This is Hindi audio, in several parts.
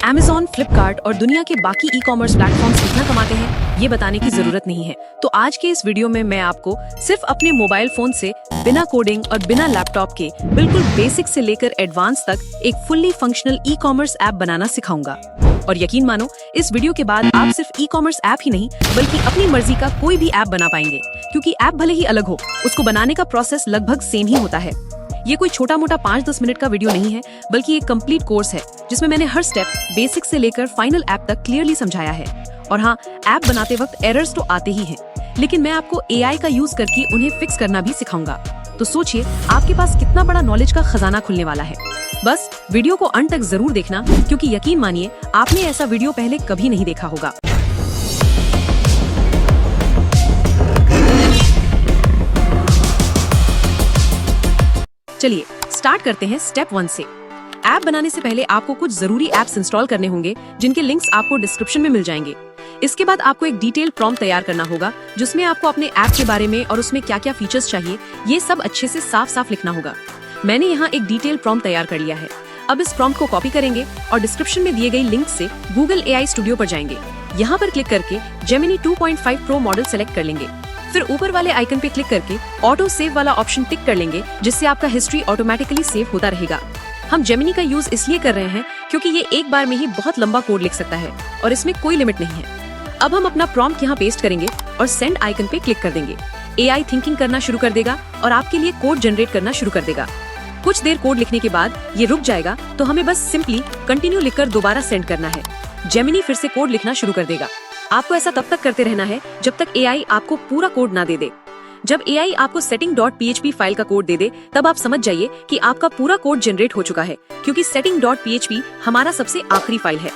Amazon, फ्लिपकार्ट और दुनिया के बाकी ई कॉमर्स प्लेटफॉर्म्स कितना कमाते हैं ये बताने की जरूरत नहीं है। तो आज के इस वीडियो में मैं आपको सिर्फ अपने मोबाइल फोन से बिना कोडिंग और बिना लैपटॉप के बिल्कुल बेसिक से लेकर एडवांस तक एक fully functional e commerce app बनाना सिखाऊंगा। और यकीन मानो, इस वीडियो के बाद आप सिर्फ ई कॉमर्स ऐप ही नहीं बल्कि अपनी मर्जी का कोई भी ऐप बना पाएंगे, क्योंकि ऐप भले ही अलग हो, उसको बनाने का प्रोसेस लगभग सेम ही होता है। ये कोई छोटा मोटा 5-10 मिनट का वीडियो नहीं है, बल्कि एक कंप्लीट कोर्स है जिसमें मैंने हर स्टेप बेसिक से लेकर फाइनल ऐप तक क्लियरली समझाया है। और हाँ, ऐप बनाते वक्त एरर्स तो आते ही हैं, लेकिन मैं आपको एआई का यूज करके उन्हें फिक्स करना भी सिखाऊंगा। तो सोचिए, आपके पास कितना बड़ा नॉलेज का खजाना खुलने वाला है। बस वीडियो को अंत तक जरूर देखना, क्योंकि यकीन मानिए आपने ऐसा वीडियो पहले कभी नहीं देखा होगा। चलिए स्टार्ट करते हैं स्टेप 1 से। ऐप बनाने से पहले आपको कुछ जरूरी ऐप्स इंस्टॉल करने होंगे, जिनके लिंक्स आपको डिस्क्रिप्शन में मिल जाएंगे। इसके बाद आपको एक डिटेल प्रॉम्प्ट तैयार करना होगा, जिसमें आपको अपने ऐप के बारे में और उसमें क्या क्या फीचर्स चाहिए ये सब अच्छे से साफ साफ लिखना होगा। मैंने यहाँ एक डिटेल प्रॉम्प्ट तैयार कर लिया है। अब इस प्रॉम्प्ट को कॉपी करेंगे और डिस्क्रिप्शन में दिए गई लिंक से गूगल AI स्टूडियो पर जाएंगे। यहाँ पर क्लिक करके जेमिनी 2.5 प्रो मॉडल सेलेक्ट कर लेंगे। फिर ऊपर वाले आइकन पे क्लिक करके ऑटो सेव वाला ऑप्शन टिक कर लेंगे, जिससे आपका हिस्ट्री ऑटोमेटिकली सेव होता रहेगा। हम जेमिनी का यूज इसलिए कर रहे हैं क्योंकि ये एक बार में ही बहुत लंबा कोड लिख सकता है और इसमें कोई लिमिट नहीं है। अब हम अपना प्रॉम्प्ट यहाँ पेस्ट करेंगे और सेंड आइकन पे क्लिक कर देंगे। AI थिंकिंग करना शुरू कर देगा और आपके लिए कोड जनरेट करना शुरू कर देगा। कुछ देर कोड लिखने के बाद ये रुक जाएगा, तो हमें बस सिंपली कंटिन्यू लिखकर दोबारा सेंड करना है। जेमिनी फिर से कोड लिखना शुरू कर देगा। आपको ऐसा तब तक करते रहना है जब तक AI आपको पूरा कोड ना दे दे। जब AI आपको setting.php फाइल का कोड दे दे, तब आप समझ जाइए कि आपका पूरा कोड जनरेट हो चुका है, क्योंकि setting.php हमारा सबसे आखिरी फाइल है।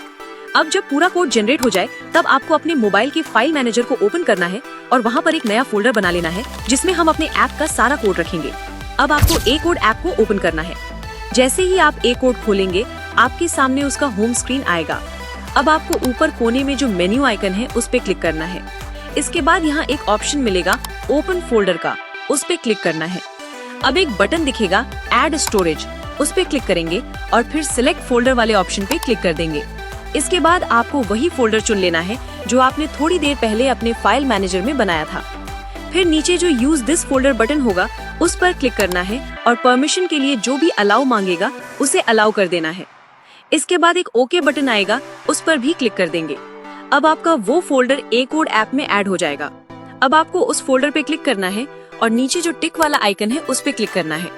अब जब पूरा कोड जनरेट हो जाए, तब आपको अपने मोबाइल के फाइल मैनेजर को ओपन करना है और वहाँ पर एक नया फोल्डर बना लेना है, जिसमें हम अपने ऐप का सारा कोड रखेंगे। अब आपको ए कोड ऐप को ओपन करना है। जैसे ही आप ए कोड खोलेंगे, आपके सामने उसका होम स्क्रीन आएगा। अब आपको ऊपर कोने में जो मेन्यू आइकन है उस पे क्लिक करना है। इसके बाद यहाँ एक ऑप्शन मिलेगा ओपन फोल्डर का, उस पे क्लिक करना है। अब एक बटन दिखेगा ऐड स्टोरेज, उस पे क्लिक करेंगे और फिर सिलेक्ट फोल्डर वाले ऑप्शन पे क्लिक कर देंगे। इसके बाद आपको वही फोल्डर चुन लेना है जो आपने थोड़ी देर पहले अपने फाइल मैनेजर में बनाया था। फिर नीचे जो यूज दिस फोल्डर बटन होगा उस पर क्लिक करना है और परमिशन के लिए जो भी अलाउ मांगेगा उसे अलाउ कर देना है। इसके बाद एक ओके बटन आएगा, उस पर भी क्लिक कर देंगे। अब आपका वो फोल्डर ए कोड ऐप में ऐड हो जाएगा। अब आपको उस फोल्डर पे क्लिक करना है और नीचे जो टिक वाला आइकन है उस पे क्लिक करना है।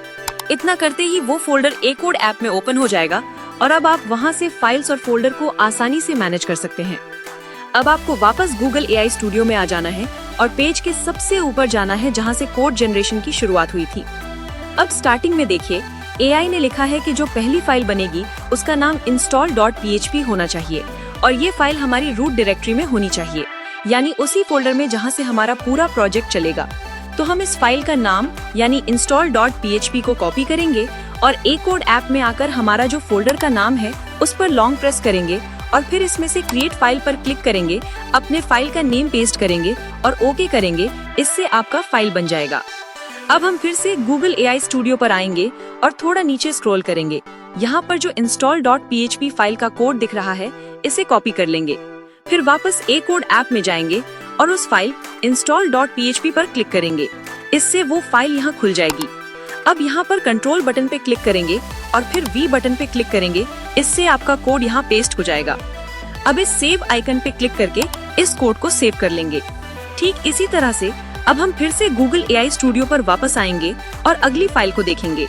इतना करते ही वो फोल्डर ए कोड ऐप में ओपन हो जाएगा और अब आप वहाँ से फाइल्स और फोल्डर को आसानी से मैनेज कर सकते हैं। अब आपको वापस गूगल AI स्टूडियो में आ जाना है और पेज के सबसे ऊपर जाना है जहाँ से कोड जनरेशन की शुरुआत हुई थी। अब स्टार्टिंग में देखिए, AI ने लिखा है कि जो पहली फाइल बनेगी उसका नाम install.php होना चाहिए और ये फाइल हमारी रूट डायरेक्टरी में होनी चाहिए, यानी उसी फोल्डर में जहाँ से हमारा पूरा प्रोजेक्ट चलेगा। तो हम इस फाइल का नाम यानी install.php को कॉपी करेंगे और ए कोड ऐप में आकर हमारा जो फोल्डर का नाम है उस पर लॉन्ग प्रेस करेंगे और फिर इसमें से क्रिएट फाइल पर क्लिक करेंगे, अपने फाइल का नेम पेस्ट करेंगे और ओके करेंगे। इससे आपका फाइल बन जाएगा। अब हम फिर से गूगल AI स्टूडियो पर आएंगे और थोड़ा नीचे स्क्रॉल करेंगे। यहाँ पर जो install.php फाइल का कोड दिख रहा है, इसे कॉपी कर लेंगे। फिर वापस ए कोड ऐप में जाएंगे और उस फाइल install.php पर क्लिक करेंगे। इससे वो फाइल यहाँ खुल जाएगी। अब यहाँ पर कंट्रोल बटन पे क्लिक करेंगे और फिर V बटन पे क्लिक करेंगे। इससे आपका कोड यहाँ पेस्ट हो जाएगा। अब इस सेव आइकन पे क्लिक करके इस कोड को सेव कर लेंगे। ठीक इसी तरह से अब हम फिर से गूगल AI स्टूडियो पर वापस आएंगे और अगली फाइल को देखेंगे।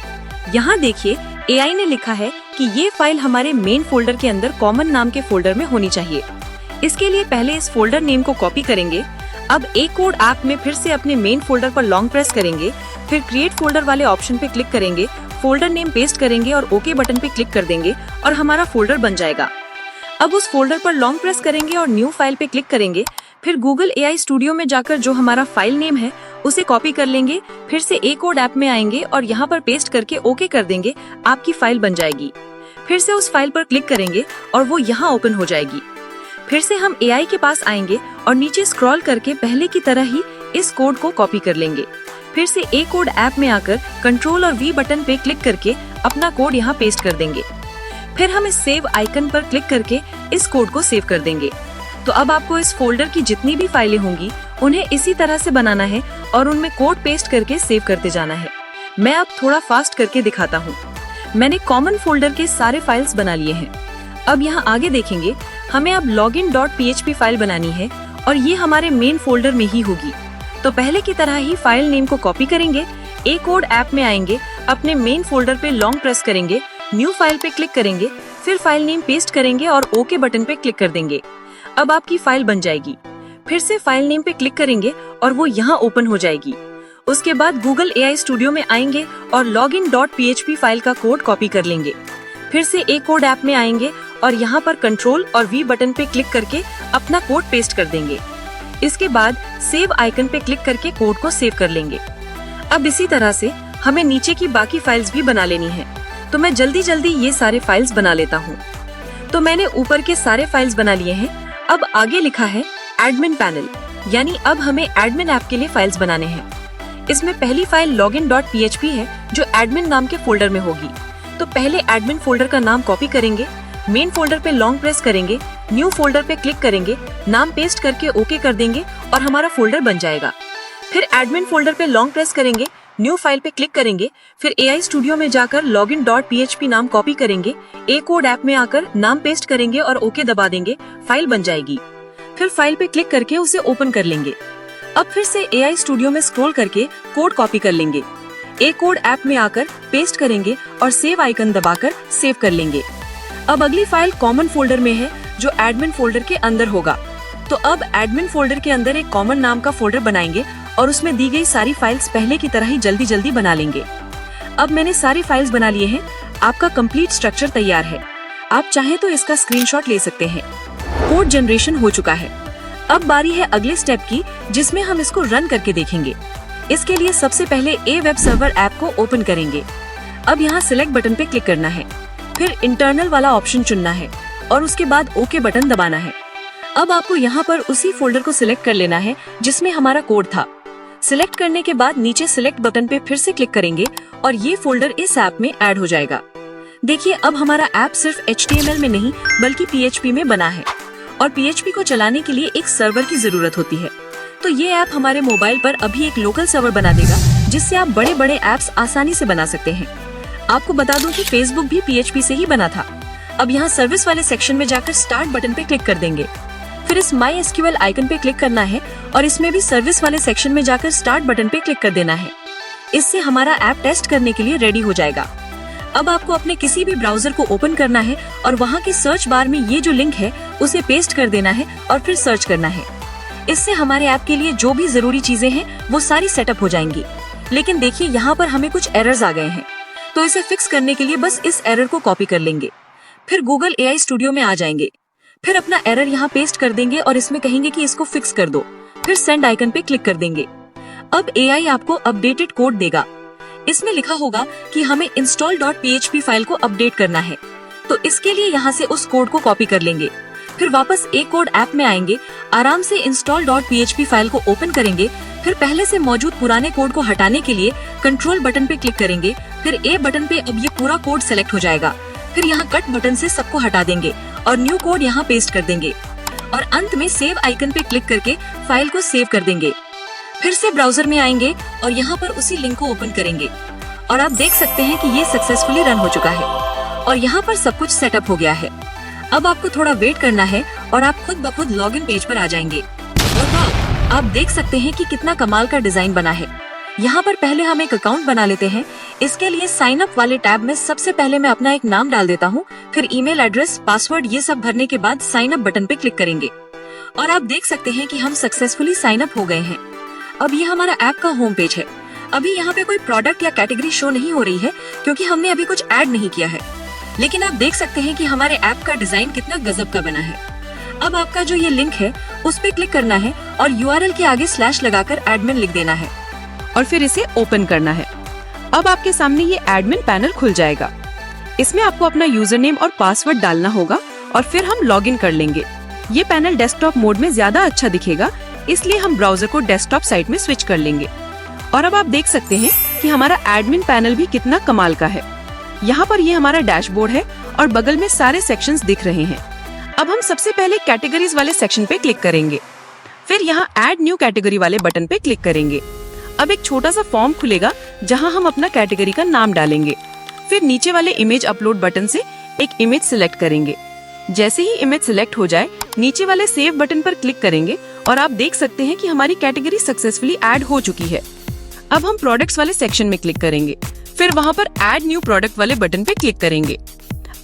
यहाँ देखिए, AI ने लिखा है कि ये फाइल हमारे मेन फोल्डर के अंदर कॉमन नाम के फोल्डर में होनी चाहिए। इसके लिए पहले इस फोल्डर नेम को कॉपी करेंगे। अब ए कोड ऐप में फिर से अपने मेन फोल्डर पर लॉन्ग प्रेस करेंगे, फिर क्रिएट फोल्डर वाले ऑप्शन पे क्लिक करेंगे, फोल्डर नेम पेस्ट करेंगे और ओके बटन पे क्लिक कर देंगे और हमारा फोल्डर बन जाएगा। अब उस फोल्डर पर लॉन्ग प्रेस करेंगे और न्यू फाइल पे क्लिक करेंगे। फिर गूगल AI स्टूडियो में जाकर जो हमारा फाइल नेम है उसे कॉपी कर लेंगे, फिर से ए कोड ऐप में आएंगे और यहाँ पर पेस्ट करके ओके कर देंगे। आपकी फाइल बन जाएगी। फिर से उस फाइल पर क्लिक करेंगे और वो यहाँ ओपन हो जाएगी। फिर से हम AI के पास आएंगे और नीचे स्क्रॉल करके पहले की तरह ही इस कोड को कॉपी कर लेंगे। फिर से ए कोड ऐप में आकर कंट्रोल और V बटन पे क्लिक करके अपना कोड यहाँ पेस्ट कर देंगे। फिर हम इस सेव आइकन पर क्लिक करके इस कोड को सेव कर देंगे। तो अब आपको इस फोल्डर की जितनी भी फाइलें होंगी उन्हें इसी तरह से बनाना है और उनमें कोड पेस्ट करके सेव करते जाना है। मैं अब थोड़ा फास्ट करके दिखाता हूँ। मैंने कॉमन फोल्डर के सारे फाइल्स बना लिए हैं। अब यहाँ आगे देखेंगे हमें अब login.php फाइल बनानी है और ये हमारे मेन फोल्डर में ही होगी। तो पहले की तरह ही फाइल नेम को कॉपी करेंगे, कोड ऐप में आएंगे, अपने मेन फोल्डर पे लॉन्ग प्रेस करेंगे, न्यू फाइल पे क्लिक करेंगे, फिर फाइल नेम पेस्ट करेंगे और ओके बटन पे क्लिक कर देंगे। अब आपकी फाइल बन जाएगी। फिर से फाइल नेम पे क्लिक करेंगे और वो यहाँ ओपन हो जाएगी। उसके बाद गूगल AI स्टूडियो में आएंगे और login.php फाइल का कोड कॉपी कर लेंगे। फिर से कोड ऐप में आएंगे और यहाँ पर कंट्रोल और V बटन पे क्लिक करके अपना कोड पेस्ट कर देंगे। इसके बाद सेव आइकन पे क्लिक करके कोड को सेव कर लेंगे। अब इसी तरह से हमें नीचे की बाकी फाइल्स भी बना लेनी है। तो मैं जल्दी जल्दी ये सारे फाइल्स बना लेता हूँ। तो मैंने ऊपर के सारे फाइल्स बना लिए हैं। अब आगे लिखा है एडमिन पैनल, यानी अब हमें एडमिन ऐप के लिए फाइल्स बनाने हैं। इसमें पहली फाइल login.php है जो एडमिन नाम के फोल्डर में होगी। तो पहले एडमिन फोल्डर का नाम कॉपी करेंगे, मेन फोल्डर पे लॉन्ग प्रेस करेंगे, न्यू फोल्डर पे क्लिक करेंगे, नाम पेस्ट करके ओके कर देंगे और हमारा फोल्डर बन जाएगा। फिर एडमिन फोल्डर पे लॉन्ग प्रेस करेंगे, न्यू फाइल पे क्लिक करेंगे, फिर AI स्टूडियो में जाकर login.php नाम कॉपी करेंगे, कोड ऐप में आकर नाम पेस्ट करेंगे और ओके दबा देंगे, फाइल बन जाएगी। फिर फाइल पे क्लिक करके उसे ओपन कर लेंगे। अब फिर से AI स्टूडियो में स्क्रॉल करके कोड कॉपी कर लेंगे, कोड ऐप में आकर पेस्ट करेंगे और सेव आइकन दबाकर सेव कर लेंगे। अब अगली फाइल कॉमन फोल्डर में है जो एडमिन फोल्डर के अंदर होगा। तो अब एडमिन फोल्डर के अंदर एक कॉमन नाम का फोल्डर बनाएंगे और उसमें दी गई सारी फाइल्स पहले की तरह ही जल्दी जल्दी बना लेंगे। अब मैंने सारी फाइल्स बना लिए हैं। आपका कंप्लीट स्ट्रक्चर तैयार है। आप चाहे तो इसका स्क्रीनशॉट ले सकते हैं। कोड जनरेशन हो चुका है। अब बारी है अगले स्टेप की, जिसमें हम इसको रन करके देखेंगे। इसके लिए सबसे पहले वेब सर्वर ऐप को ओपन करेंगे। अब यहाँ सिलेक्ट बटन पे क्लिक करना है, फिर इंटरनल वाला ऑप्शन चुनना है और उसके बाद ओके बटन दबाना है। अब आपको यहाँ पर उसी फोल्डर को सिलेक्ट कर लेना है जिसमें हमारा कोड था। सिलेक्ट करने के बाद नीचे सिलेक्ट बटन पे फिर से क्लिक करेंगे और ये फोल्डर इस ऐप में ऐड हो जाएगा। देखिए अब हमारा ऐप सिर्फ HTML में नहीं बल्कि PHP में बना है और PHP को चलाने के लिए एक सर्वर की जरूरत होती है। तो ये ऐप हमारे मोबाइल पर अभी एक लोकल सर्वर बना देगा जिससे आप बड़े बड़े ऐप्स आसानी से बना सकते हैं। आपको बता दूं कि फेसबुक भी PHP से ही बना था। अब यहाँ सर्विस वाले सेक्शन में जाकर स्टार्ट बटन पे क्लिक कर देंगे। फिर इस MySQL आइकन पे क्लिक करना है और इसमें भी सर्विस वाले सेक्शन में जाकर स्टार्ट बटन पे क्लिक कर देना है। इससे हमारा ऐप टेस्ट करने के लिए रेडी हो जाएगा। अब आपको अपने किसी भी ब्राउजर को ओपन करना है और वहाँ की सर्च बार में ये जो लिंक है उसे पेस्ट कर देना है और फिर सर्च करना है। इससे हमारे ऐप के लिए जो भी जरूरी चीजें हैं वो सारी सेटअप हो जाएंगी। लेकिन देखिए यहाँ पर हमें कुछ एरर्स आ गए हैं, तो इसे फिक्स करने के लिए बस इस एरर को कॉपी कर लेंगे, फिर गूगल AI स्टूडियो में आ जाएंगे, फिर अपना एरर यहाँ पेस्ट कर देंगे और इसमें कहेंगे कि इसको फिक्स कर दो, फिर सेंड आइकन पे क्लिक कर देंगे। अब AI आपको अपडेटेड कोड देगा। इसमें लिखा होगा कि हमें install.php फाइल को अपडेट करना है। तो इसके लिए यहाँ से उस कोड को कॉपी कर लेंगे, फिर वापस कोड ऐप में आएंगे, आराम से install.php फाइल को ओपन करेंगे, फिर पहले से मौजूद पुराने कोड को हटाने के लिए कंट्रोल बटन पे क्लिक करेंगे, फिर A बटन पे अब ये पूरा कोड सेलेक्ट हो जाएगा, फिर यहाँ कट बटन से सबको हटा देंगे और न्यू कोड यहाँ पेस्ट कर देंगे और अंत में सेव आइकन पे क्लिक करके फाइल को सेव कर देंगे। फिर से ब्राउजर में आएंगे और यहाँ पर उसी लिंक को ओपन करेंगे और आप देख सकते हैं कि ये सक्सेसफुली रन हो चुका है और यहाँ पर सब कुछ सेटअप हो गया है। अब आपको थोड़ा वेट करना है और आप खुद ब खुद लॉगिन पेज पर आ जाएंगे। और वाह, आप देख सकते हैं कि कितना कमाल का डिजाइन बना है। यहाँ पर पहले हम एक अकाउंट बना लेते हैं। इसके लिए साइन अप वाले टैब में सबसे पहले मैं अपना एक नाम डाल देता हूँ, फिर ईमेल एड्रेस, पासवर्ड ये सब भरने के बाद साइन अप बटन पे क्लिक करेंगे और आप देख सकते हैं कि हम सक्सेसफुली साइन अप हो गए हैं। अब ये हमारा ऐप का होम पेज है। अभी यहाँ पे कोई प्रोडक्ट या कैटेगरी शो नहीं हो रही है क्योंकि हमने अभी कुछ ऐड नहीं किया है, लेकिन आप देख सकते हैं कि हमारे ऐप का डिजाइन कितना गजब का बना है। अब आपका जो ये लिंक है उस पे क्लिक करना है और URL के आगे स्लैश लगाकर एडमिन लिख देना है और फिर इसे ओपन करना है। अब आपके सामने ये एडमिन पैनल खुल जाएगा। इसमें आपको अपना यूजर नेम और पासवर्ड डालना होगा और फिर हम लॉगिन कर लेंगे। ये पैनल डेस्कटॉप मोड में ज्यादा अच्छा दिखेगा, इसलिए हम ब्राउजर को डेस्कटॉप साइट में स्विच कर लेंगे। और अब आप देख सकते हैं कि हमारा एडमिन पैनल भी कितना कमाल का है। यहाँ पर ये हमारा डैशबोर्ड है और बगल में सारे सेक्शंस दिख रहे हैं। अब हम सबसे पहले कैटेगरीज वाले सेक्शन पे क्लिक करेंगे, फिर यहाँ ऐड न्यू कैटेगरी वाले बटन पे क्लिक करेंगे। अब एक छोटा सा फॉर्म खुलेगा जहाँ हम अपना कैटेगरी का नाम डालेंगे। फिर नीचे वाले इमेज अपलोड बटन से एक इमेज सिलेक्ट करेंगे। जैसे ही इमेज सिलेक्ट हो जाए, नीचे वाले सेव बटन पर क्लिक करेंगे और आप देख सकते हैं कि हमारी कैटेगरी सक्सेसफुली ऐड हो चुकी है। अब हम प्रोडक्ट्स वाले सेक्शन में क्लिक करेंगे, फिर वहाँ पर ऐड न्यू प्रोडक्ट वाले बटन पे क्लिक करेंगे।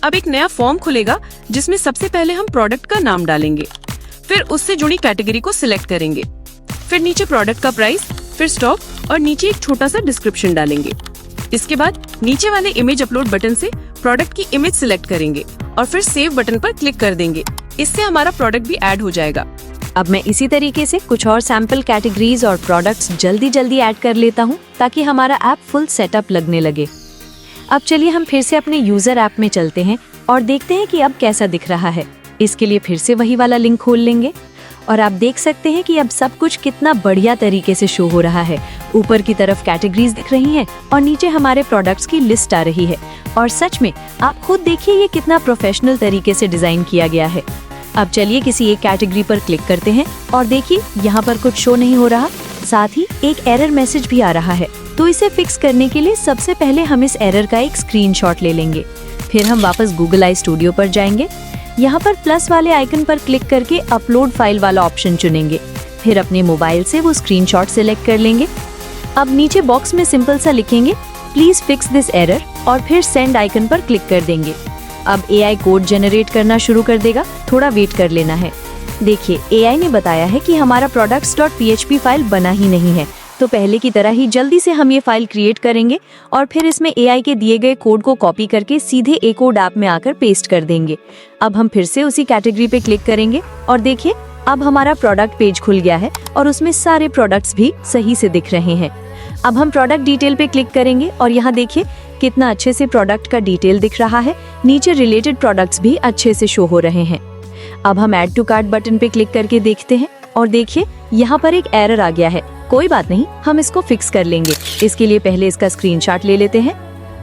अब एक नया फॉर्म खुलेगा जिसमें सबसे पहले हम प्रोडक्ट का नाम डालेंगे, फिर उससे जुड़ी कैटेगरी को सिलेक्ट करेंगे, फिर नीचे प्रोडक्ट का प्राइस, फिर स्टॉक और नीचे एक छोटा सा डिस्क्रिप्शन डालेंगे। इसके बाद नीचे वाले इमेज अपलोड बटन से प्रोडक्ट की इमेज सिलेक्ट करेंगे और फिर सेव बटन पर क्लिक कर देंगे। इससे हमारा प्रोडक्ट भी ऐड हो जाएगा। अब मैं इसी तरीके से कुछ और सैंपल कैटेगरीज और प्रोडक्ट्स जल्दी ऐड कर लेता हूँ ताकि हमारा ऐप फुल सेटअप लगने लगे। अब चलिए हम फिर से अपने यूजर ऐप में चलते हैं और देखते हैं कि अब कैसा दिख रहा है। इसके लिए फिर से वही वाला लिंक खोल लेंगे और आप देख सकते हैं कि अब सब कुछ कितना बढ़िया तरीके से शो हो रहा है। ऊपर की तरफ कैटेगरीज दिख रही हैं और नीचे हमारे प्रोडक्ट्स की लिस्ट आ रही है। और सच में आप खुद देखिए ये कितना प्रोफेशनल तरीके से डिजाइन किया गया है। अब चलिए किसी एक कैटेगरी पर क्लिक करते हैं और देखिए यहाँ पर कुछ शो नहीं हो रहा, साथ ही एक एरर मैसेज भी आ रहा है। तो इसे फिक्स करने के लिए सबसे पहले हम इस एरर का एक स्क्रीनशॉट ले लेंगे। फिर हम वापस गूगल आई स्टूडियो पर जाएंगे। यहाँ पर प्लस वाले आइकन पर क्लिक करके अपलोड फाइल वाला ऑप्शन चुनेंगे। फिर अपने मोबाइल से वो स्क्रीनशॉट सिलेक्ट कर लेंगे। अब नीचे बॉक्स में सिंपल सा लिखेंगे प्लीज फिक्स दिस एरर और फिर सेंड आइकन पर क्लिक कर देंगे। अब AI कोड जनरेट करना शुरू कर देगा, थोड़ा वेट कर लेना है। देखिए AI ने बताया है कि हमारा products.php फाइल बना ही नहीं है, तो पहले की तरह ही जल्दी से हम ये फाइल क्रिएट करेंगे और फिर इसमें AI के दिए गए कोड को कॉपी करके सीधे A-Code ऐप में आकर पेस्ट कर देंगे। अब हम फिर से उसी कैटेगरी पे क्लिक करेंगे और देखिए अब हमारा प्रोडक्ट पेज खुल गया है और उसमें सारे प्रोडक्ट्स भी सही से दिख रहे हैं। अब हम प्रोडक्ट डिटेल पे क्लिक करेंगे और यहाँ देखिए कितना अच्छे से प्रोडक्ट का डिटेल दिख रहा है। नीचे रिलेटेड प्रोडक्ट्स भी अच्छे से शो हो रहे हैं। अब हम ऐड टू कार्ट बटन पे क्लिक करके देखते हैं और देखिए यहाँ पर एक एरर आ गया है। कोई बात नहीं, हम इसको फिक्स कर लेंगे। इसके लिए पहले इसका स्क्रीनशॉट ले लेते हैं।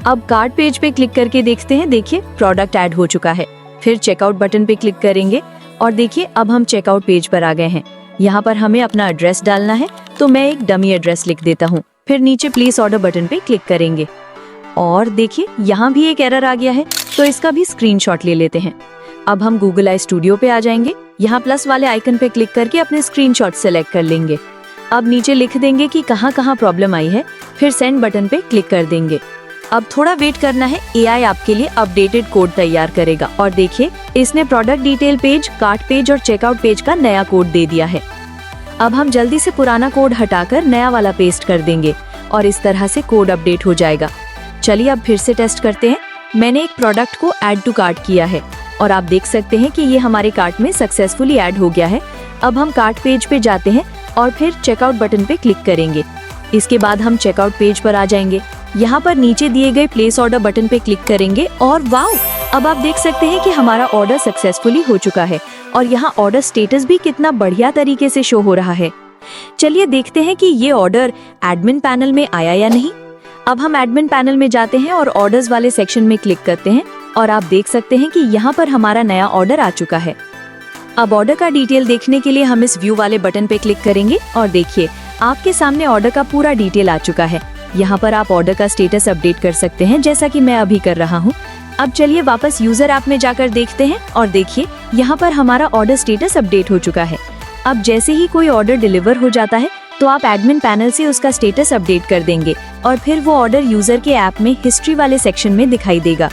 अब कार्ट पेज पे क्लिक करके देखते हैं, देखिए प्रोडक्ट ऐड हो चुका है। फिर चेकआउट बटन पे क्लिक करेंगे और देखिए अब हम चेकआउट पेज पर आ गए हैं। यहाँ पर हमें अपना एड्रेस डालना है, तो मैं एक डमी एड्रेस लिख देता हूँ। फिर नीचे प्लेस ऑर्डर बटन पे क्लिक करेंगे और देखिए यहाँ भी एक एरर आ गया है, तो इसका भी स्क्रीनशॉट ले लेते हैं। अब हम गूगल आई स्टूडियो पे आ जाएंगे। यहाँ प्लस वाले आइकन पे क्लिक करके अपने स्क्रीनशॉट सेलेक्ट कर लेंगे। अब नीचे लिख देंगे कि कहाँ कहाँ प्रॉब्लम आई है, फिर सेंड बटन पे क्लिक कर देंगे। अब थोड़ा वेट करना है, AI आपके लिए अपडेटेड कोड तैयार करेगा। और देखिए इसने product detail page, cart page और चेकआउट पेज का नया कोड दे दिया है। अब हम जल्दी से पुराना कोड हटाकर नया वाला पेस्ट कर देंगे और इस तरह से कोड अपडेट हो जाएगा। चलिए अब फिर से टेस्ट करते हैं। मैंने एक प्रोडक्ट को ऐड टू कार्ट किया है और आप देख सकते हैं कि ये हमारे कार्ट में सक्सेसफुली ऐड हो गया है। अब हम कार्ट पेज पे जाते हैं और फिर चेकआउट बटन पे क्लिक करेंगे। इसके बाद हम चेकआउट पेज पर आ जाएंगे। यहाँ पर नीचे दिए गए प्लेस ऑर्डर बटन पे क्लिक करेंगे और वाओ, अब आप देख सकते हैं कि हमारा ऑर्डर सक्सेसफुली हो चुका है और यहाँ ऑर्डर स्टेटस भी कितना बढ़िया तरीके से शो हो रहा है। चलिए देखते हैं कि ये ऑर्डर एडमिन पैनल में आया या नहीं। अब हम एडमिन पैनल में जाते हैं और ऑर्डर्स वाले सेक्शन में क्लिक करते हैं और आप देख सकते हैं कि यहाँ पर हमारा नया ऑर्डर आ चुका है। अब ऑर्डर का डिटेल देखने के लिए हम इस व्यू वाले बटन पे क्लिक करेंगे और देखिए आपके सामने ऑर्डर का पूरा डिटेल आ चुका है। यहाँ पर आप ऑर्डर का स्टेटस अपडेट कर सकते हैं, जैसा कि मैं अभी कर रहा हूँ। अब चलिए वापस यूजर ऐप में जाकर देखते हैं और देखिए यहाँ पर हमारा ऑर्डर स्टेटस अपडेट हो चुका है। अब जैसे ही कोई ऑर्डर डिलीवर हो जाता है तो आप एडमिन पैनल से उसका स्टेटस अपडेट कर देंगे और फिर वो ऑर्डर यूजर के ऐप में हिस्ट्री वाले सेक्शन में दिखाई देगा।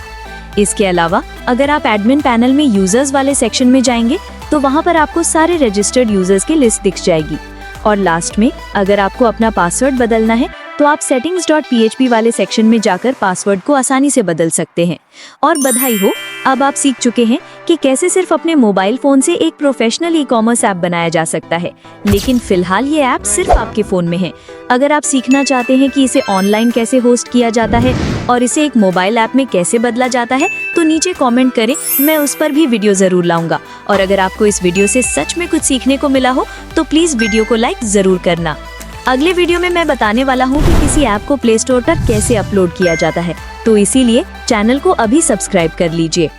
इसके अलावा अगर आप एडमिन पैनल में यूजर्स वाले सेक्शन में जाएंगे तो वहाँ पर आपको सारे रजिस्टर्ड यूजर्स की लिस्ट दिख जाएगी। और लास्ट में अगर आपको अपना पासवर्ड बदलना है तो आप settings.php वाले सेक्शन में जाकर पासवर्ड को आसानी से बदल सकते हैं। और बधाई हो, अब आप सीख चुके हैं कि कैसे सिर्फ अपने मोबाइल फोन से एक प्रोफेशनल ई-कॉमर्स ऐप बनाया जा सकता है। लेकिन फिलहाल ये ऐप सिर्फ आपके फोन में है। अगर आप सीखना चाहते हैं कि इसे ऑनलाइन कैसे होस्ट किया जाता है और इसे एक मोबाइल ऐप में कैसे बदला जाता है, तो नीचे कमेंट करें, मैं उस पर भी वीडियो जरूर लाऊंगा। और अगर आपको इस वीडियो से सच में कुछ सीखने को मिला हो तो प्लीज वीडियो को लाइक जरूर करना। अगले वीडियो में मैं बताने वाला हूँ कि किसी ऐप को प्ले स्टोर पर कैसे अपलोड किया जाता है, तो इसीलिए चैनल को अभी सब्सक्राइब कर लीजिए।